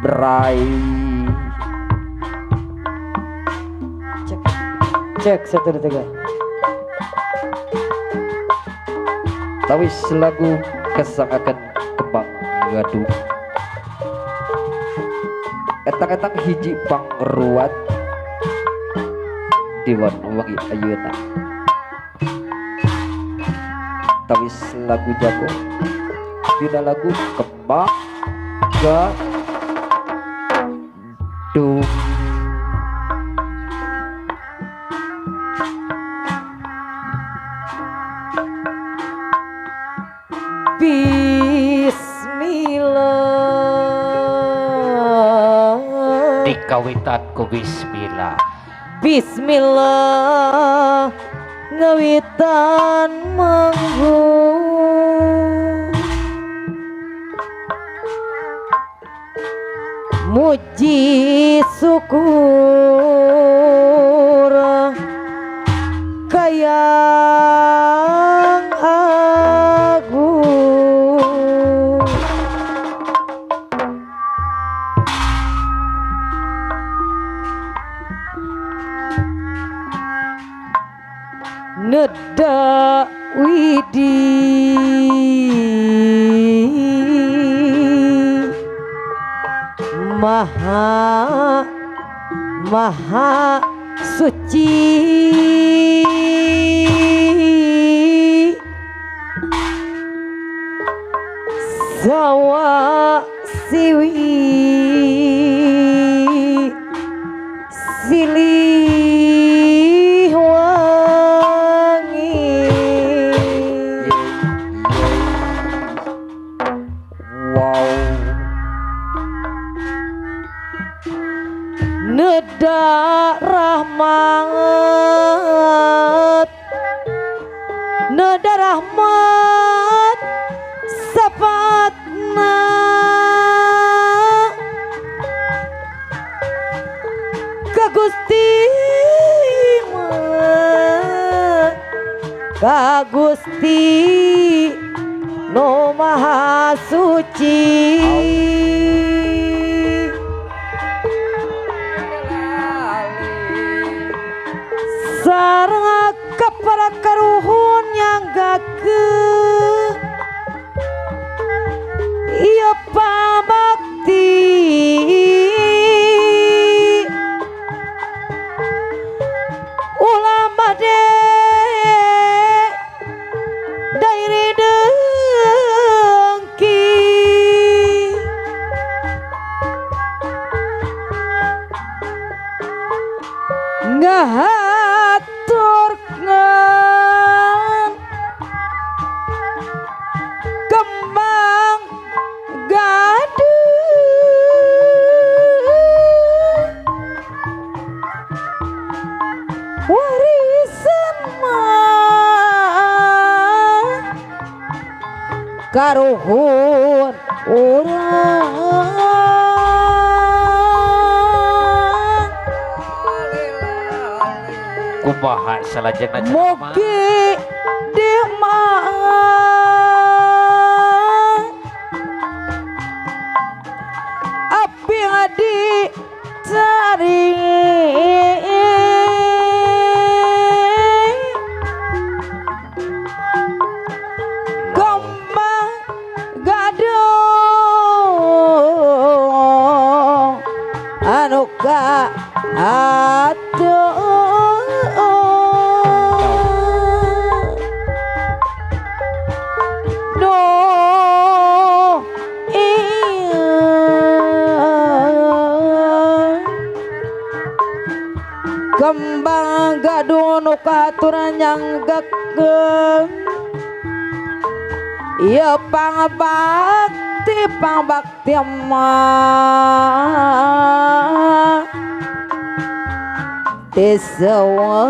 Bray cek 1 2 3 tawis lagu kesangakan kembang gaduh etang-etang hiji pangruat diwan wangi ayeuna tawis lagu jago dina lagu kembang gaduh Bismillah dikawitanku bismillah. Bismillah ngawitan manggu muji syukur kayang agung neda widi maha maha suci sawa siwi silih wangi wow neda rahmat neda rahmat sapatna ka Gusti ka Gusti no maha suci sareng para karuhun yang gake iya pabakti ulama de dairi dengki ngahaturkeun kembang gaduh warisan mah karuhun urang Kumaha salajengna mugi di api adi cari kembang gaduh anu ka atuh kembang gaduh nu katuran nyanggegkeun ieu pangbakti mah teu sawa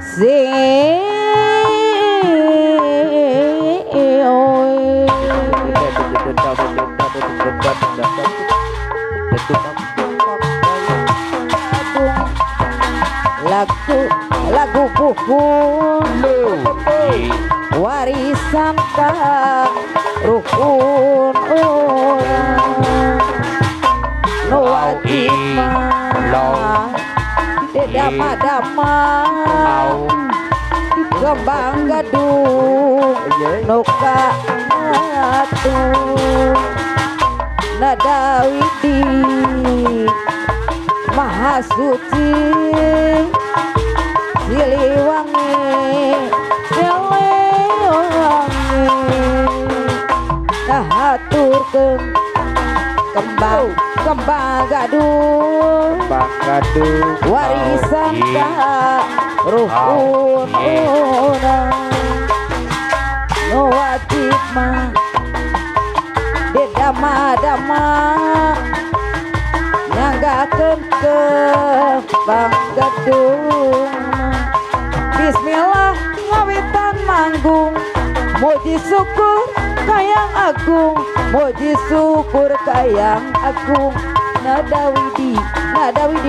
sing lagu buku Lugi warisan kang rukun orang nu wajib mah dama kembang gadung nuka atur nada widi maha suci siliwangi haturkeun kembang gadung warisan ka ruhun urang nu wajib mah dama nyanggakeun kembang gadung. Bismillah ngawitan manggung muji syukur kayang agung muji syukur kayang agung nada widi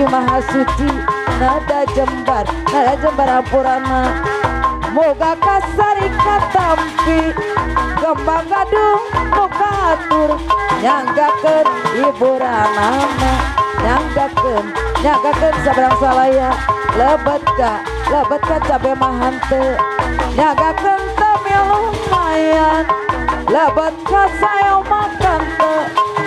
maha suci nada jembar ampurana moga kasari katampi kembang gadung muka atur nyanggakeun hiburan nama nyanggakeun sabarang salaya lebet ka cabe mahante nyanggakeun teu lumayan lebet ka sayang makan teu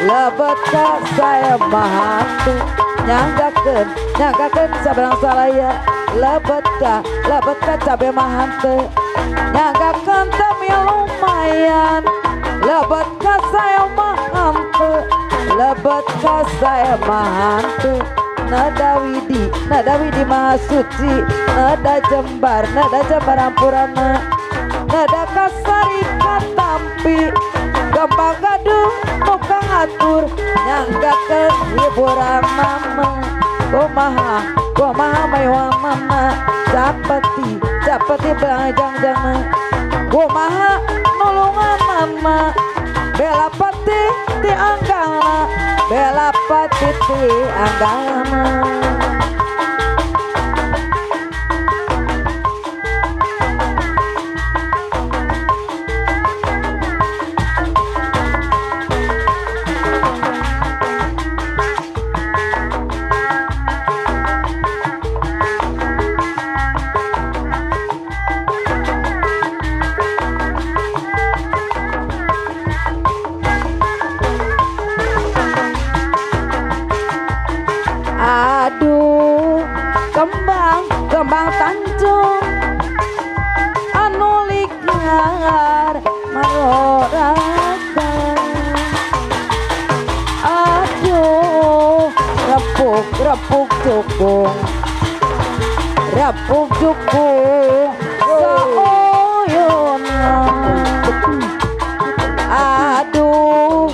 lebet ka sayang mahante nyanggakeun sabarang salaya lebet ka cabe mahante nyanggakeun teu lumayan lebet ka sayang mahante lebet ka sayang mahante nada widi maha suci nada jembar ampurana nada kasari katampi kembang gadung muka atur nyanggakeun hiburan mama kumaha mewah mama capeti belajang jana kumaha nulungan mama bela pati ti anggana bela pati ti anggana. Aduh kembang tanjung anu ligar marorakan aduh repuk jukung saoyona aduh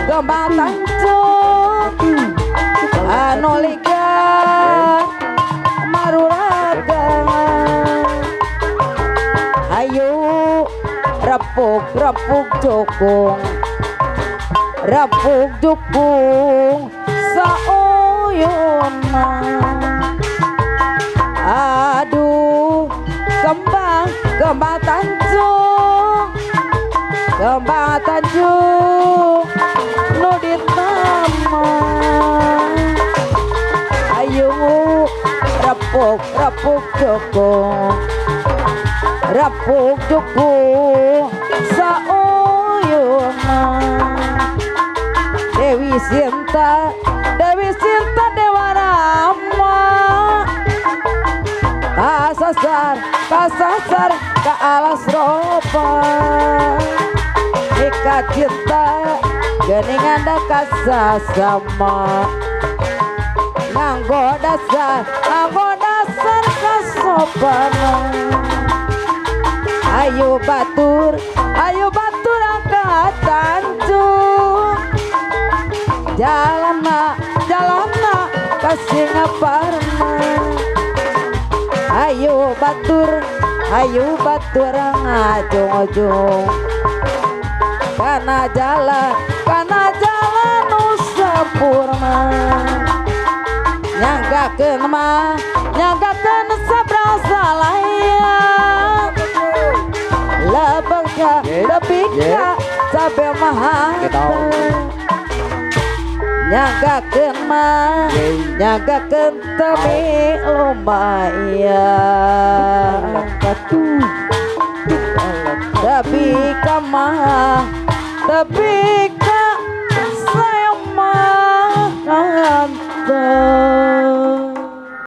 kembang tanjung anu ligar maruragan ayo repuk jukung saoyona aduh kembang tanjung nu ditama ayo repuk jukung saoyona Dewi Sinta Dewa Rama kasasar ka alas ropa ika cinta geningan da kasasama nganggo dasar kasopanan ayo batur angkat tanjung jalanna kasih ngaparna ayo batur ngajung-ujung kana jalan nu sampurna nyanggakeun mah nyangkakeun sabrasa layang lebengka lebika sabe mahal nyangkakeun mah nyangkakeun temi lumayan tapi kamah tapi